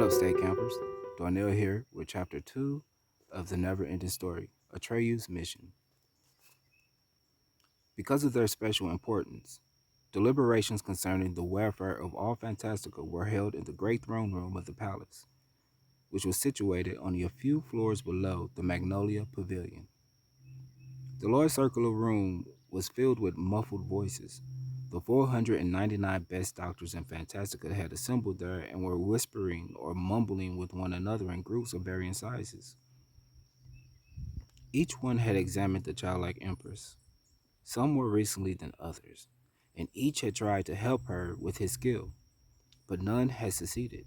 up, state campers? Darnell here with Chapter 2 of The Never Ending Story, Atreyu's Mission. Because of their special importance, deliberations concerning the welfare of all Fantastica were held in the great throne room of the palace, which was situated only a few floors below the Magnolia Pavilion. The large circular room was filled with muffled voices. The 499 best doctors in Fantastica had assembled there and were whispering or mumbling with one another in groups of varying sizes. Each one had examined the childlike empress, some more recently than others, and each had tried to help her with his skill, but none had succeeded.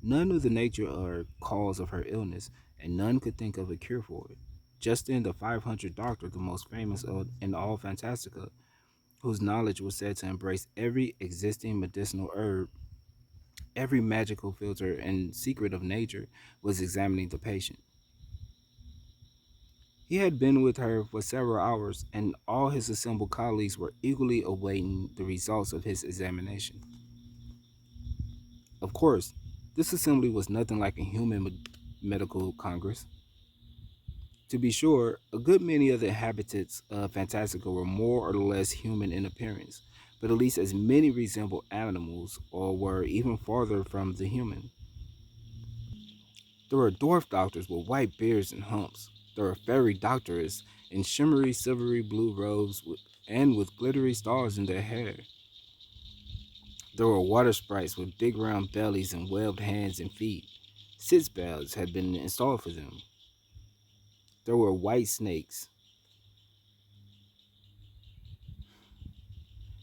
None knew the nature or cause of her illness, and none could think of a cure for it. Just then, the 500 doctor, the most famous in all Fantastica, whose knowledge was said to embrace every existing medicinal herb, every magical filter, and secret of nature, was examining the patient. He had been with her for several hours, and all his assembled colleagues were eagerly awaiting the results of his examination. Of course, this assembly was nothing like a human medical congress. To be sure, a good many of the inhabitants of Fantastica were more or less human in appearance, but at least as many resembled animals or were even farther from the human. There were dwarf doctors with white beards and humps. There were fairy doctors in shimmery silvery blue robes and with glittery stars in their hair. There were water sprites with big round bellies and webbed hands and feet. Sitz baths had been installed for them. There were white snakes.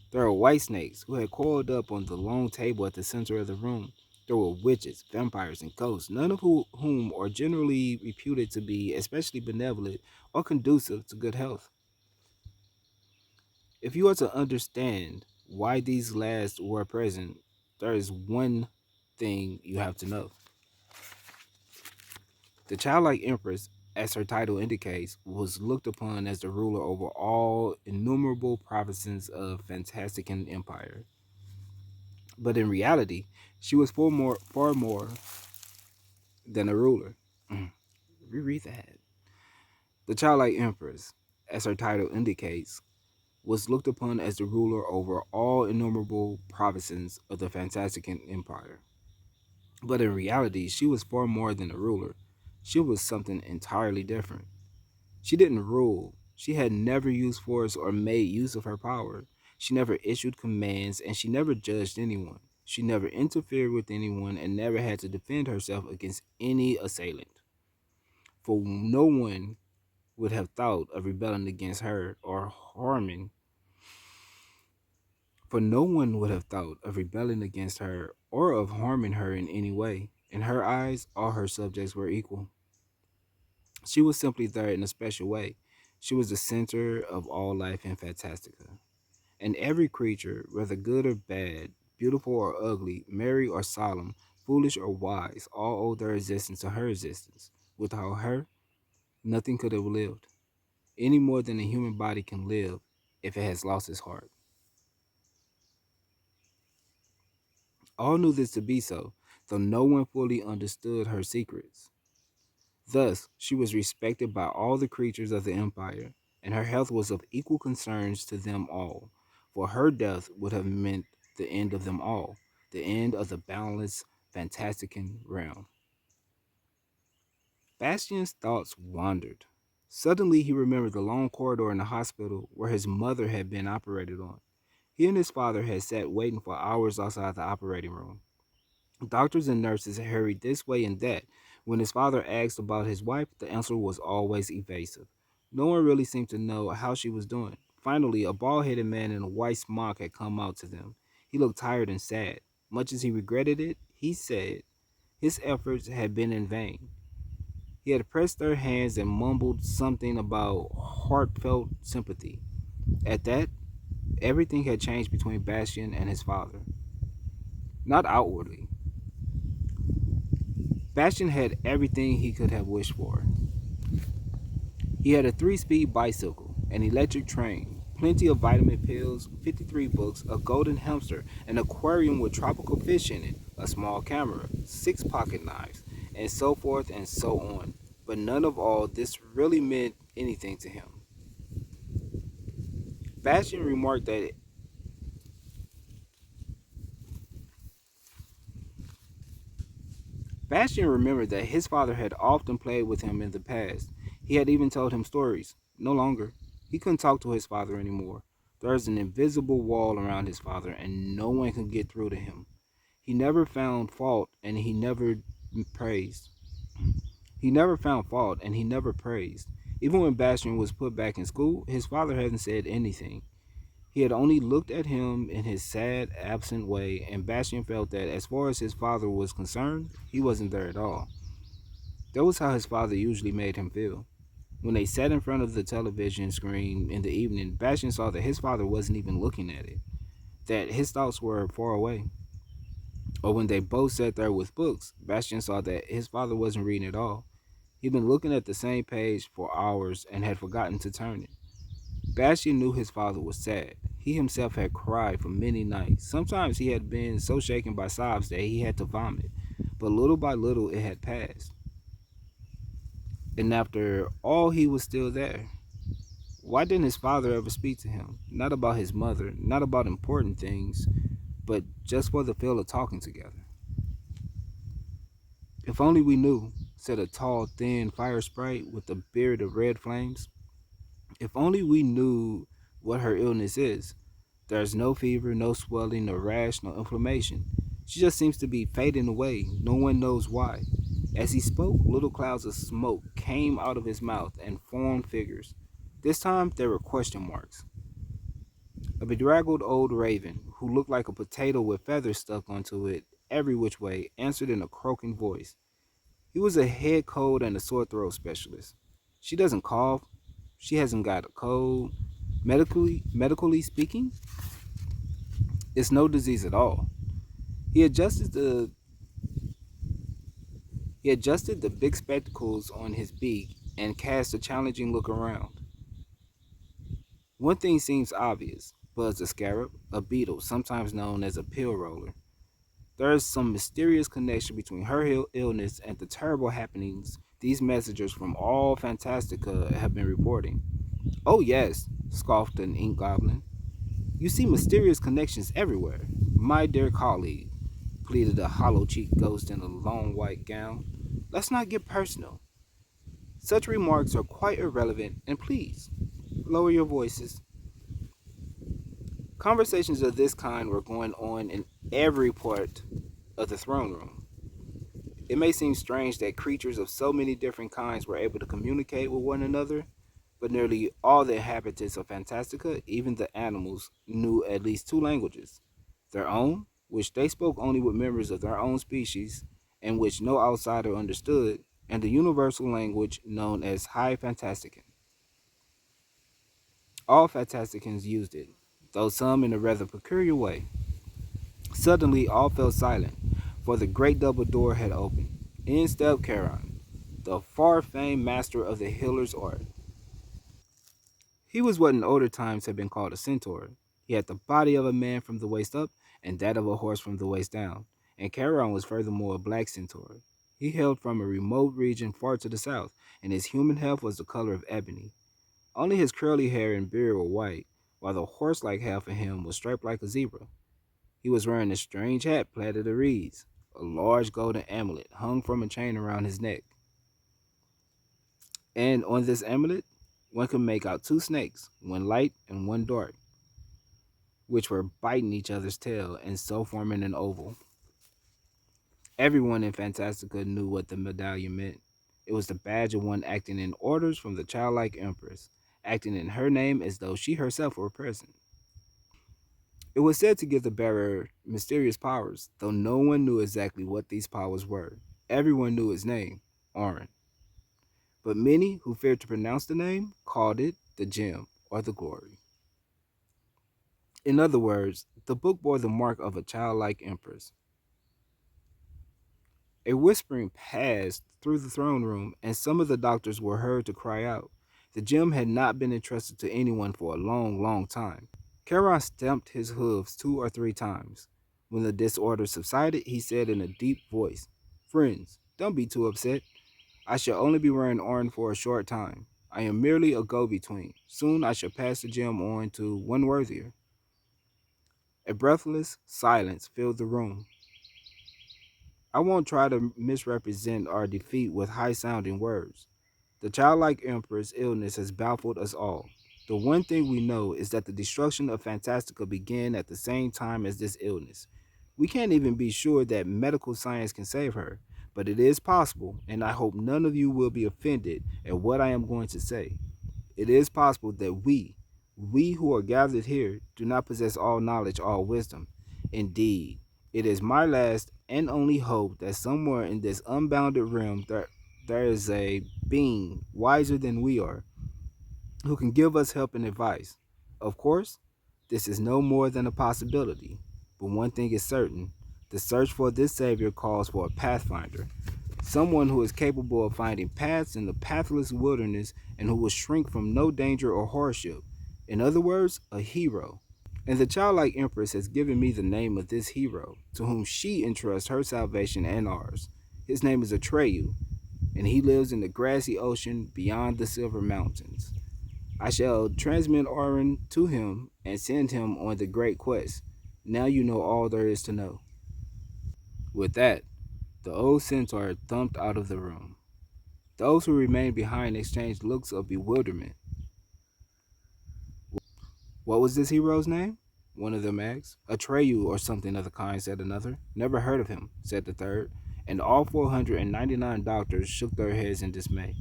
There were white snakes who had coiled up on the long table at the center of the room. There were witches, vampires, and ghosts, none of whom are generally reputed to be especially benevolent or conducive to good health. If you are to understand why these last were present, there is one thing you have to know. The childlike empress, as her title indicates, was looked upon as the ruler over all innumerable provinces of Fantastican Empire. But in reality, she was far more than a ruler. Reread that. The childlike empress, as her title indicates, was looked upon as the ruler over all innumerable provinces of the Fantastican Empire. But in reality, she was far more than a ruler. She was something entirely different. She didn't rule. She had never used force or made use of her power. She never issued commands, and she never judged anyone. She never interfered with anyone and never had to defend herself against any assailant. For no one would have thought of rebelling against her or harming. For no one would have thought of rebelling against her or of harming her in any way. In her eyes, all her subjects were equal. She was simply there in a special way. She was the center of all life in Fantastica. And every creature, whether good or bad, beautiful or ugly, merry or solemn, foolish or wise, all owed their existence to her existence. Without her, nothing could have lived, any more than a human body can live if it has lost its heart. All knew this to be so, though no one fully understood her secrets. Thus, she was respected by all the creatures of the empire, and her health was of equal concern to them all, for her death would have meant the end of them all, the end of the boundless, Fantastican realm. Bastian's thoughts wandered. Suddenly, he remembered the long corridor in the hospital where his mother had been operated on. He and his father had sat waiting for hours outside the operating room. Doctors and nurses hurried this way and that. When his father asked about his wife, the answer was always evasive. No one really seemed to know how she was doing. Finally, a bald-headed man in a white smock had come out to them. He looked tired and sad. Much as he regretted it, he said his efforts had been in vain. He had pressed their hands and mumbled something about heartfelt sympathy. At that, everything had changed between Bastian and his father. Not outwardly. Bastian had everything he could have wished for. He had a 3-speed bicycle, an electric train, plenty of vitamin pills, 53 books, a golden hamster, an aquarium with tropical fish in it, a small camera, 6 pocket knives, and so forth and so on. But none of all this really meant anything to him. Bastian remarked that Bastian remembered that his father had often played with him in the past. He had even told him stories. No longer. He couldn't talk to his father anymore. There's an invisible wall around his father, and no one can get through to him. He never found fault, and he never praised. He never found fault, and he never praised. Even when Bastian was put back in school, his father hadn't said anything. He had only looked at him in his sad, absent way, and Bastian felt that as far as his father was concerned, he wasn't there at all. That was how his father usually made him feel. When they sat in front of the television screen in the evening, Bastian saw that his father wasn't even looking at it, that his thoughts were far away. Or when they both sat there with books, Bastian saw that his father wasn't reading at all. He'd been looking at the same page for hours and had forgotten to turn it. Bastian knew his father was sad. He himself had cried for many nights. Sometimes he had been so shaken by sobs that he had to vomit, but little by little it had passed. And after all, he was still there. Why didn't his father ever speak to him? Not about his mother, not about important things, but just for the feel of talking together. If only we knew, said a tall, thin fire sprite with a beard of red flames. If only we knew what her illness is. There's no fever, no swelling, no rash, no inflammation. She just seems to be fading away. No one knows why. As he spoke, little clouds of smoke came out of his mouth and formed figures. This time there were question marks. A bedraggled old raven, who looked like a potato with feathers stuck onto it every which way, answered in a croaking voice. He was a head cold and a sore throat specialist. She doesn't cough. She hasn't got a cold. Medically speaking, it's no disease at all. He adjusted the he adjusted the big spectacles on his beak and cast a challenging look around. One thing seems obvious, buzzed a scarab, a beetle, sometimes known as a pill roller. There is some mysterious connection between her illness and the terrible happenings these messengers from all Fantastica have been reporting. Oh, yes, scoffed an ink goblin. You see mysterious connections everywhere. My dear colleague, pleaded a hollow cheeked ghost in a long white gown. Let's not get personal. Such remarks are quite irrelevant, and please, lower your voices. Conversations of this kind were going on in every part of the throne room. It may seem strange that creatures of so many different kinds were able to communicate with one another, but nearly all the inhabitants of Fantastica, even the animals, knew at least two languages: their own, which they spoke only with members of their own species, and which no outsider understood, and the universal language known as High Fantastican. All Fantasticans used it, though some in a rather peculiar way. Suddenly, all fell silent, for the great double door had opened. In stepped Charon, the far famed master of the healer's art. He was what in older times had been called a centaur. He had the body of a man from the waist up and that of a horse from the waist down, and Charon was furthermore a black centaur. He hailed from a remote region far to the south, and his human half was the color of ebony. Only his curly hair and beard were white, while the horse-like half of him was striped like a zebra. He was wearing a strange hat plaited of reeds. A large golden amulet hung from a chain around his neck, and on this amulet one could make out two snakes, one light and one dark, which were biting each other's tail and so forming an oval. Everyone in Fantastica knew what the medallion meant. It was the badge of one acting in orders from the childlike empress, acting in her name as though she herself were present. It was said to give the bearer mysterious powers, though no one knew exactly what these powers were. Everyone knew its name, Orin, but many who feared to pronounce the name called it the gem or the glory. In other words, the book bore the mark of a childlike empress. A whispering passed through the throne room, and some of the doctors were heard to cry out. The gem had not been entrusted to anyone for a long, long time. Charon stamped his hooves 2 or 3 times. When the disorder subsided, he said in a deep voice, "Friends, don't be too upset. I shall only be wearing orange for a short time. I am merely a go-between. Soon I shall pass the gem on to one worthier." A breathless silence filled the room. I won't try to misrepresent our defeat with high sounding words. The childlike emperor's illness has baffled us all. The one thing we know is that the destruction of Fantastica began at the same time as this illness. We can't even be sure that medical science can save her, but it is possible, and I hope none of you will be offended at what I am going to say. It is possible that we who are gathered here, do not possess all knowledge, all wisdom. Indeed, it is my last and only hope that somewhere in this unbounded realm there is a being wiser than we are who can give us help and advice. Of course, this is no more than a possibility, but one thing is certain: the search for this Savior calls for a pathfinder, someone who is capable of finding paths in the pathless wilderness and who will shrink from no danger or hardship. In other words, a hero. And the childlike empress has given me the name of this hero, to whom she entrusts her salvation and ours. His name is Atreyu, and he lives in the grassy ocean beyond the silver mountains. I shall transmit Orin to him and send him on the great quest. Now you know all there is to know. With that, the old centaur thumped out of the room. Those who remained behind exchanged looks of bewilderment. "What was this hero's name?" one of them asked. "Atreyu or something of the kind," said another. "Never heard of him," said the third, and all 499 doctors shook their heads in dismay.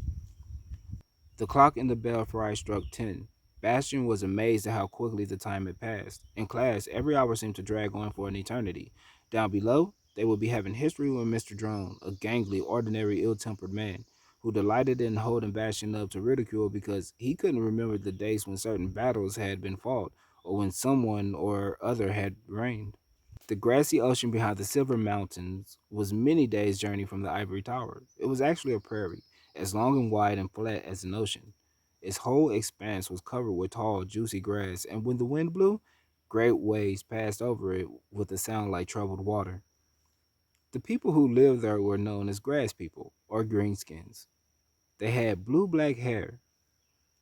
The clock in the belfry struck 10. Bastian was amazed at how quickly the time had passed. In class, every hour seemed to drag on for an eternity. Down below, they would be having history with Mr. Drone, a gangly, ordinary, ill-tempered man, who delighted in holding Bastian up to ridicule because he couldn't remember the days when certain battles had been fought or when someone or other had reigned. The grassy ocean behind the Silver Mountains was many days' journey from the Ivory Tower. It was actually a prairie, as long and wide and flat as an ocean. Its whole expanse was covered with tall, juicy grass, and when the wind blew, great waves passed over it with a sound like troubled water. The people who lived there were known as grass people, or greenskins. They had blue-black hair,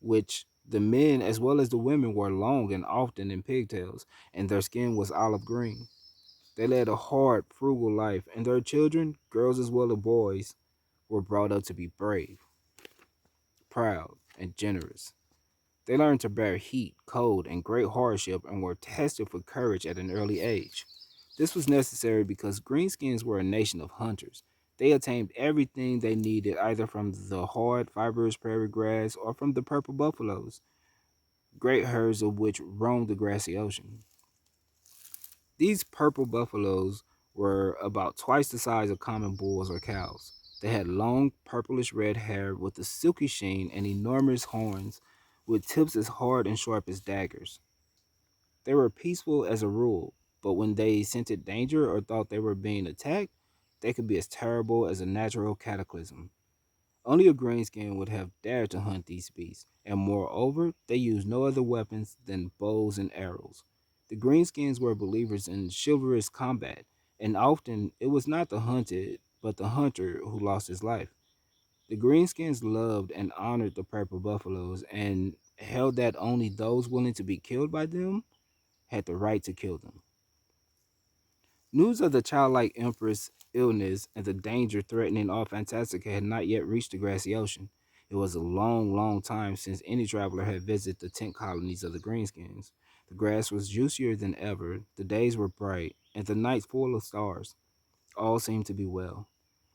which the men as well as the women wore long and often in pigtails, and their skin was olive green. They led a hard, frugal life, and their children, girls as well as boys, were brought up to be brave, proud, and generous. They learned to bear heat, cold, and great hardship and were tested for courage at an early age. This was necessary because greenskins were a nation of hunters. They obtained everything they needed either from the hard, fibrous prairie grass or from the purple buffaloes, great herds of which roamed the grassy ocean. These purple buffaloes were about twice the size of common bulls or cows. They had long purplish red hair with a silky sheen and enormous horns with tips as hard and sharp as daggers. They were peaceful as a rule, but when they scented danger or thought they were being attacked, they could be as terrible as a natural cataclysm. Only a greenskin would have dared to hunt these beasts, and moreover, they used no other weapons than bows and arrows. The greenskins were believers in chivalrous combat, and often it was not the hunted, but the hunter who lost his life. The greenskins loved and honored the purple buffaloes, and held that only those willing to be killed by them had the right to kill them. News of the childlike empress' illness and the danger threatening all Fantastica had not yet reached the grassy ocean. It was a long, long time since any traveler had visited the tent colonies of the Greenskins. The grass was juicier than ever, the days were bright, and the nights full of stars. All seemed to be well.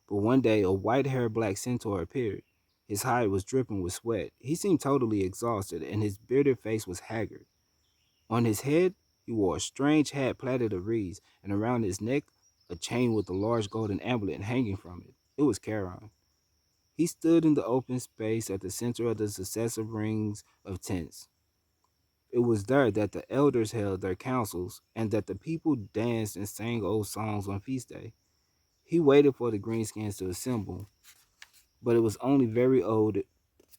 But one day a white-haired black centaur appeared. His hide was dripping with sweat. He seemed totally exhausted, and his bearded face was haggard. On his head, he wore a strange hat plaited of reeds, and around his neck, a chain with a large golden amulet hanging from it. It was Charon. He stood in the open space at the center of the successive rings of tents. It was there that the elders held their councils, and that the people danced and sang old songs on feast day. He waited for the greenskins to assemble, but it was only very old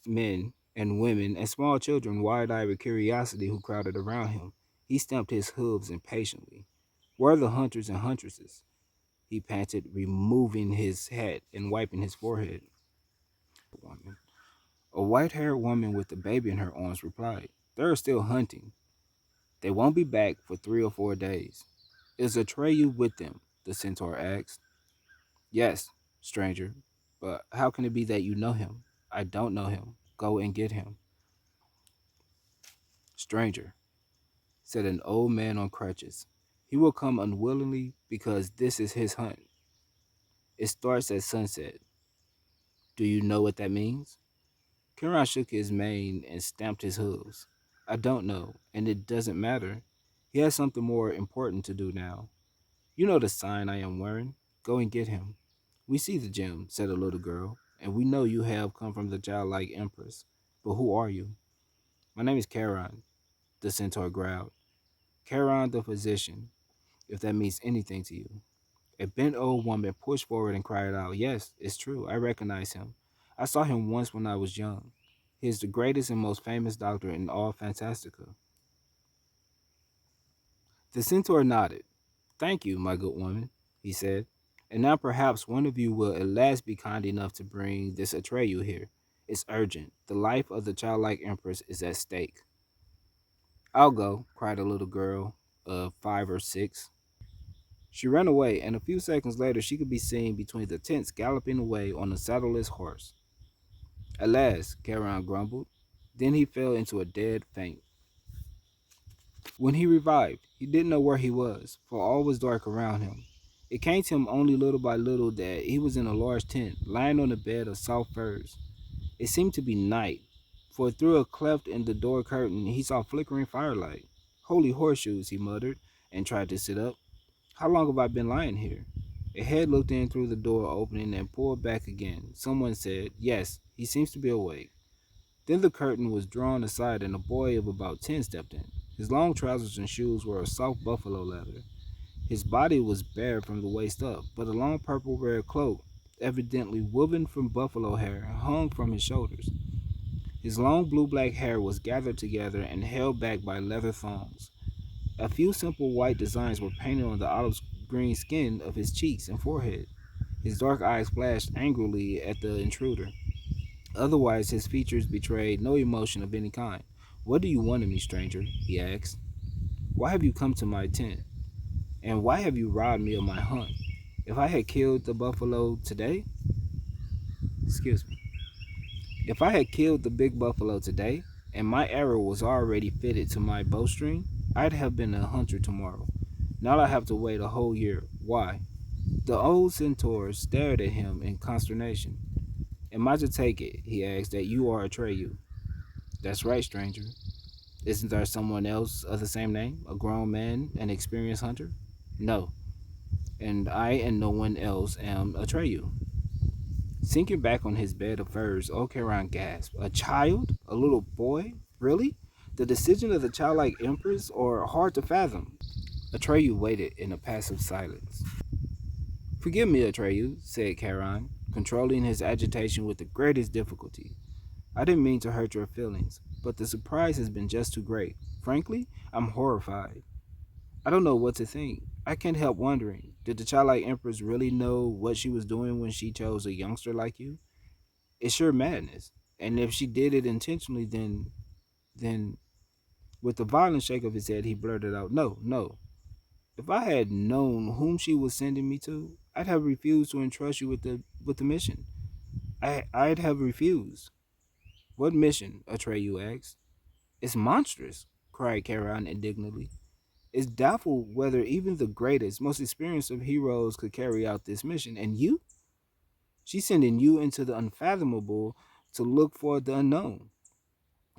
men and women and small children wide eyed with curiosity who crowded around him. He stamped his hooves impatiently. Where are the hunters and huntresses? He panted, removing his hat and wiping his forehead. Woman. A white haired woman with a baby in her arms replied, "They are still hunting. They won't be back for 3 or 4 days." "Is Atreyu with them?" the centaur asked. "Yes, stranger. But how can it be that you know him?" "I don't know him. Go and get him." "Stranger," said an old man on crutches, "he will come unwillingly because this is his hunt. It starts at sunset. Do you know what that means?" Kiran shook his mane and stamped his hooves. "I don't know, and it doesn't matter. He has something more important to do now. You know the sign I am wearing. Go and get him." "We see the gem," said a little girl, "and we know you have come from the childlike empress. But who are you?" "My name is Charon," the centaur growled. "Charon the physician, if that means anything to you." A bent old woman pushed forward and cried out, "Yes, it's true. I recognize him. I saw him once when I was young. He is the greatest and most famous doctor in all Fantastica." The centaur nodded. "Thank you, my good woman," he said. "And now perhaps one of you will at last be kind enough to bring this Atreyu here. It's urgent. The life of the childlike empress is at stake." "I'll go," cried a little girl of 5 or 6. She ran away, and a few seconds later she could be seen between the tents galloping away on a saddleless horse. "Alas," Charon grumbled. Then he fell into a dead faint. When he revived, he didn't know where he was, for all was dark around him. It came to him only little by little that he was in a large tent, lying on a bed of soft furs. It seemed to be night, for through a cleft in the door curtain he saw flickering firelight. "Holy horseshoes," he muttered, and tried to sit up. "How long have I been lying here?" A head looked in through the door opening and pulled back again. Someone said, "Yes, he seems to be awake." Then the curtain was drawn aside and a boy of about 10 stepped in. His long trousers and shoes were of soft buffalo leather. His body was bare from the waist up, but a long purple red cloak, evidently woven from buffalo hair, hung from his shoulders. His long blue black hair was gathered together and held back by leather thongs. A few simple white designs were painted on the olive green skin of his cheeks and forehead. His dark eyes flashed angrily at the intruder. Otherwise, his features betrayed no emotion of any kind. "What do you want of me, stranger?" he asked. "Why have you come to my tent? And why have you robbed me of my hunt? If I had killed the buffalo today, excuse me, if I had killed the big buffalo today, and my arrow was already fitted to my bowstring, I'd have been a hunter tomorrow. Now I have to wait a whole year. Why?" The old centaur stared at him in consternation. "Am I to take it," he asked, "that you are Atreyu?" "That's right, stranger. Isn't there someone else of the same name, a grown man, an experienced hunter?" "No, and I and no one else am Atreyu." Sinking back on his bed of furs, Okeron gasped. "A child? A little boy? Really? The decision of the childlike empress, or hard to fathom?" Atreyu waited in a passive silence. "Forgive me, Atreyu," said Charon, controlling his agitation with the greatest difficulty. "I didn't mean to hurt your feelings, but the surprise has been just too great. Frankly, I'm horrified. I don't know what to think. I can't help wondering, did the childlike empress really know what she was doing when she chose a youngster like you? It's sure madness. And if she did it intentionally, then, with a violent shake of his head, he blurted out, "No, no. If I had known whom she was sending me to, I'd have refused to entrust you with the mission. I'd have refused." "What mission?" Atreyu asked. "It's monstrous," cried Charon indignantly. "It's doubtful whether even the greatest, most experienced of heroes could carry out this mission. And you? She's sending you into the unfathomable to look for the unknown.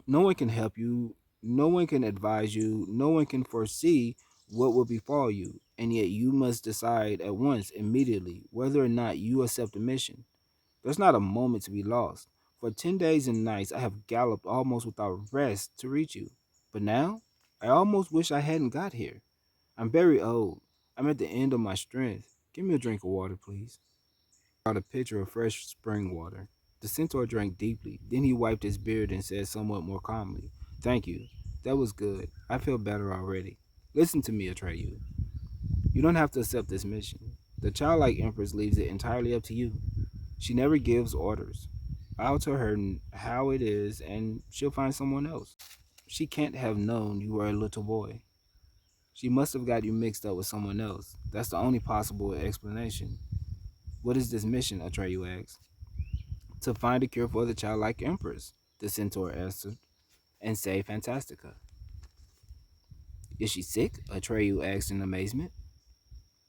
No one can help you, no one can advise you, no one can foresee what will befall you, and yet you must decide at once, immediately, whether or not you accept the mission. There's not a moment to be lost. For 10 days and nights I have galloped almost without rest to reach you. But now, I almost wish I hadn't got here. I'm very old. I'm at the end of my strength. Give me a drink of water, please." Brought a pitcher of fresh spring water. The centaur drank deeply. Then he wiped his beard and said somewhat more calmly, "Thank you. That was good. I feel better already. Listen to me, Atreyu. You don't have to accept this mission. The childlike empress leaves it entirely up to you. She never gives orders. I'll tell her how it is, and she'll find someone else. She can't have known you were a little boy. She must have got you mixed up with someone else. That's the only possible explanation. What is this mission?" Atreyu asked. "To find a cure for the childlike empress," the centaur answered, "and save Fantastica." "Is she sick?" Atreyu asked in amazement.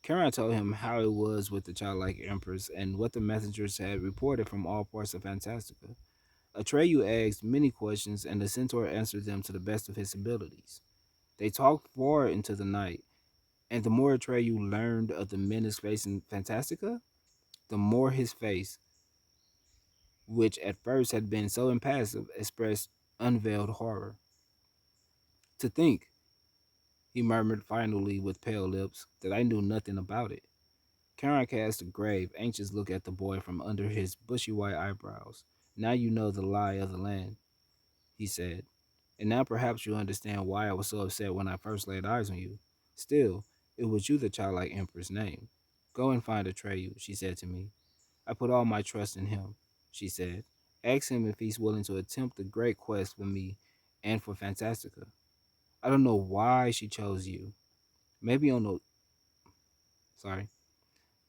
Charon told him how it was with the childlike empress and what the messengers had reported from all parts of Fantastica. Atreyu asked many questions, and the centaur answered them to the best of his abilities. They talked far into the night, and the more Atreyu learned of the menace facing Fantastica, the more his face, which at first had been so impassive, expressed unveiled horror. "To think," he murmured finally with pale lips, "that I knew nothing about it." Charon cast a grave, anxious look at the boy from under his bushy white eyebrows. "Now you know the lie of the land," he said. "And now perhaps you understand why I was so upset when I first laid eyes on you. Still, it was you the childlike empress named. Go and find Atreyu," she said to me. "I put all my trust in him," she said. "Ask him if he's willing to attempt the great quest for me and for Fantastica. I don't know why she chose you. Maybe on the sorry.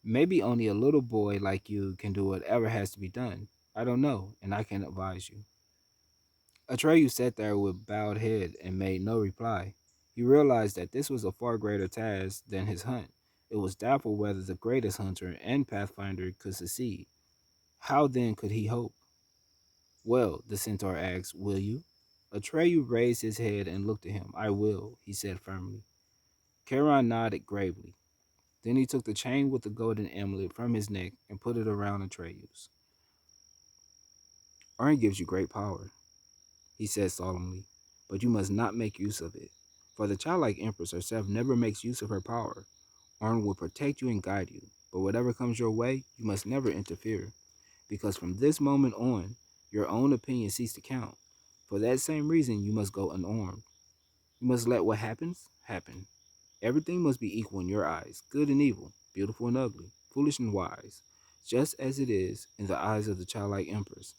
Maybe only a little boy like you can do whatever has to be done. I don't know, and I can't advise you." Atreyu sat there with bowed head and made no reply. He realized that this was a far greater task than his hunt. It was doubtful whether the greatest hunter and pathfinder could succeed. How then could he hope? "Well," the centaur asked, "will you?" Atreyu raised his head and looked at him. "I will," he said firmly. Charon nodded gravely. Then he took the chain with the golden amulet from his neck and put it around Atreyu's. "Arn gives you great power," he said solemnly, "but you must not make use of it. For the childlike empress herself never makes use of her power. Arn will protect you and guide you, but whatever comes your way, you must never interfere, because from this moment on, your own opinion ceases to count. For that same reason, you must go unarmed. You must let what happens, happen. Everything must be equal in your eyes, good and evil, beautiful and ugly, foolish and wise, just as it is in the eyes of the childlike empress.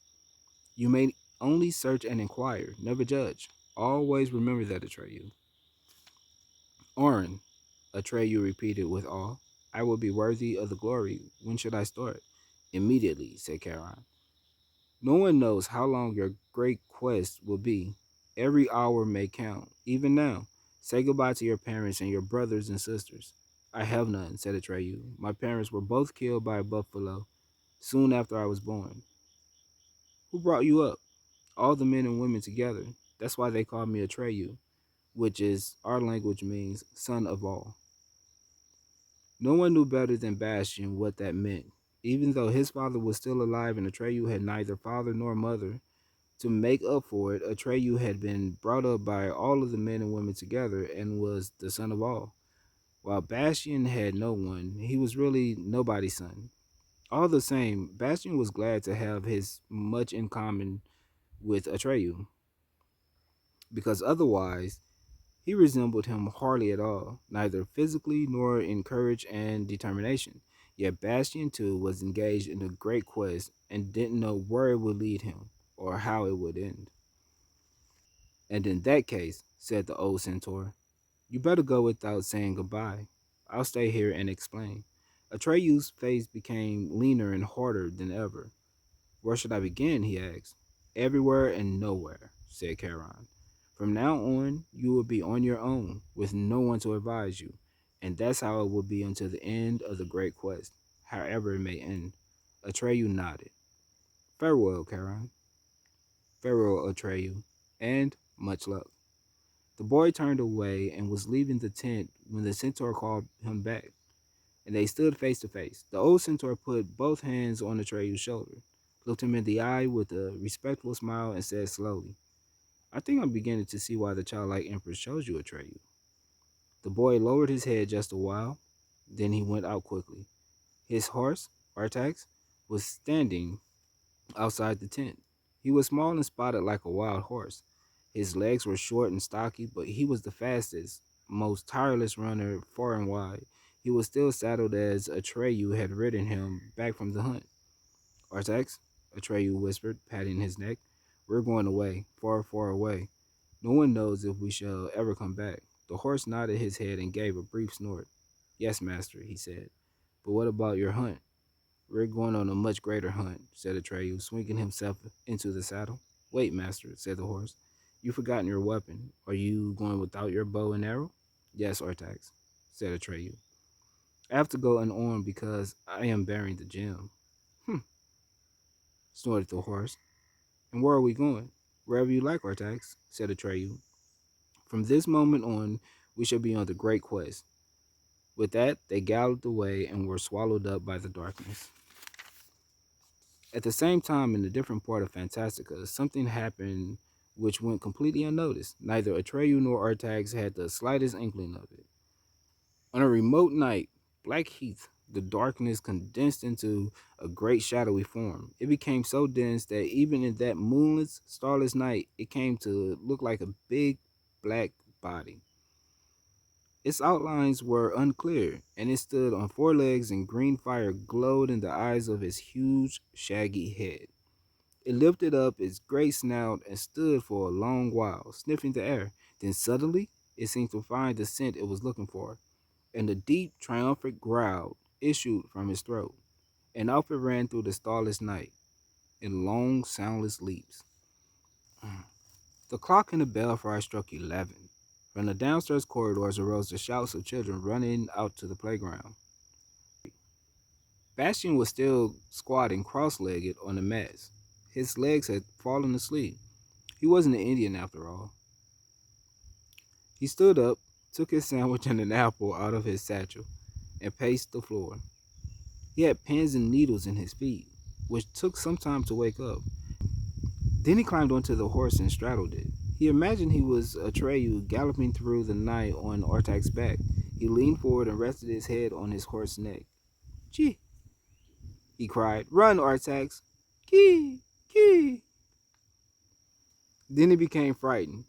You may only search and inquire, never judge. Always remember that, Atreyu." "Orin," Atreyu repeated with awe, "I will be worthy of the glory. When should I start?" "Immediately," said Charon. "No one knows how long your great quest will be. Every hour may count. Even now, say goodbye to your parents and your brothers and sisters." "I have none," said Atreyu. "My parents were both killed by a buffalo soon after I was born." "Who brought you up?" "All the men and women together. That's why they call me Atreyu, which is our language means son of all." No one knew better than Bastian what that meant. Even though his father was still alive and Atreyu had neither father nor mother, to make up for it, Atreyu had been brought up by all of the men and women together and was the son of all. While Bastian had no one, he was really nobody's son. All the same, Bastian was glad to have his much in common with Atreyu, because otherwise he resembled him hardly at all, neither physically nor in courage and determination. Yet Bastian too was engaged in a great quest and didn't know where it would lead him or how it would end. "And in that case," said the old centaur, "you better go without saying goodbye. I'll stay here and explain." Atreyu's face became leaner and harder than ever. "Where should I begin?" he asked. "Everywhere and nowhere," said Charon. "From now on, you will be on your own, with no one to advise you, and that's how it will be until the end of the great quest, however it may end." Atreyu nodded. "Farewell, Charon." "Farewell, Atreyu, and much luck." The boy turned away and was leaving the tent when the centaur called him back, and they stood face to face. The old centaur put both hands on Atreyu's shoulder, looked him in the eye with a respectful smile, and said slowly, "I think I'm beginning to see why the childlike empress chose you, Atreyu." The boy lowered his head just a while, then he went out quickly. His horse, Artax, was standing outside the tent. He was small and spotted like a wild horse. His legs were short and stocky, but he was the fastest, most tireless runner far and wide. He was still saddled as Atreyu had ridden him back from the hunt. Artax, Atreyu whispered, patting his neck. We're going away, far, far away. No one knows if we shall ever come back. The horse nodded his head and gave a brief snort. Yes, master, he said. But what about your hunt? We're going on a much greater hunt, said Atreyu, swinging himself into the saddle. Wait, master, said the horse. You've forgotten your weapon. Are you going without your bow and arrow? Yes, Artax, said Atreyu. I have to go unarmed because I am bearing the gem. Hm, snorted the horse. And where are we going? Wherever you like, Artax, said Atreyu. From this moment on, we shall be on the great quest. With that, they galloped away and were swallowed up by the darkness. At the same time, in a different part of Fantastica, something happened which went completely unnoticed. Neither Atreyu nor Artax had the slightest inkling of it. On a remote night, Black Heath, the darkness condensed into a great shadowy form. It became so dense that even in that moonless, starless night, it came to look like a big black body. Its outlines were unclear, and it stood on four legs, and green fire glowed in the eyes of its huge, shaggy head. It lifted up its great snout and stood for a long while, sniffing the air. Then suddenly, it seemed to find the scent it was looking for, and a deep, triumphant growl issued from its throat. And off it ran through the starless night in long, soundless leaps. The clock in the belfry struck 11. From the downstairs corridors arose the shouts of children running out to the playground. Bastion was still squatting cross-legged on the mats. His legs had fallen asleep. He wasn't an Indian after all. He stood up, took his sandwich and an apple out of his satchel, and paced the floor. He had pins and needles in his feet, which took some time to wake up. Then he climbed onto the horse and straddled it. He imagined he was Atreyu galloping through the night on Artak's back. He leaned forward and rested his head on his horse's neck. Gee, he cried. Run, Artax! Kee! Kee! Then he became frightened.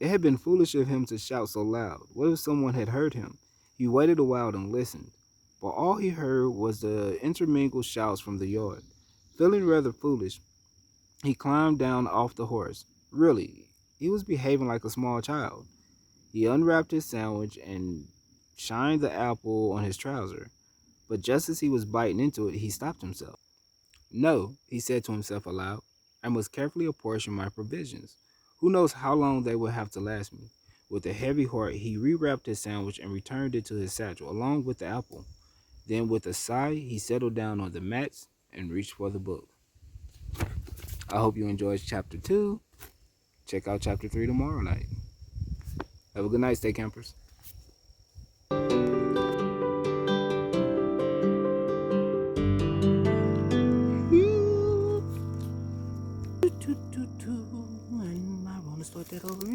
It had been foolish of him to shout so loud. What if someone had heard him? He waited a while and listened, but all he heard was the intermingled shouts from the yard. Feeling rather foolish, he climbed down off the horse. Really, he was behaving like a small child. He unwrapped his sandwich and shined the apple on his trouser, but just as he was biting into it, he stopped himself. No, he said to himself aloud, I must carefully apportion my provisions. Who knows how long they will have to last me? With a heavy heart, he rewrapped his sandwich and returned it to his satchel, along with the apple. Then, with a sigh, he settled down on the mats and reached for the book. I hope you enjoyed chapter 2. Check out chapter 3 tomorrow night. Have a good night, stay campers. And I want to start that over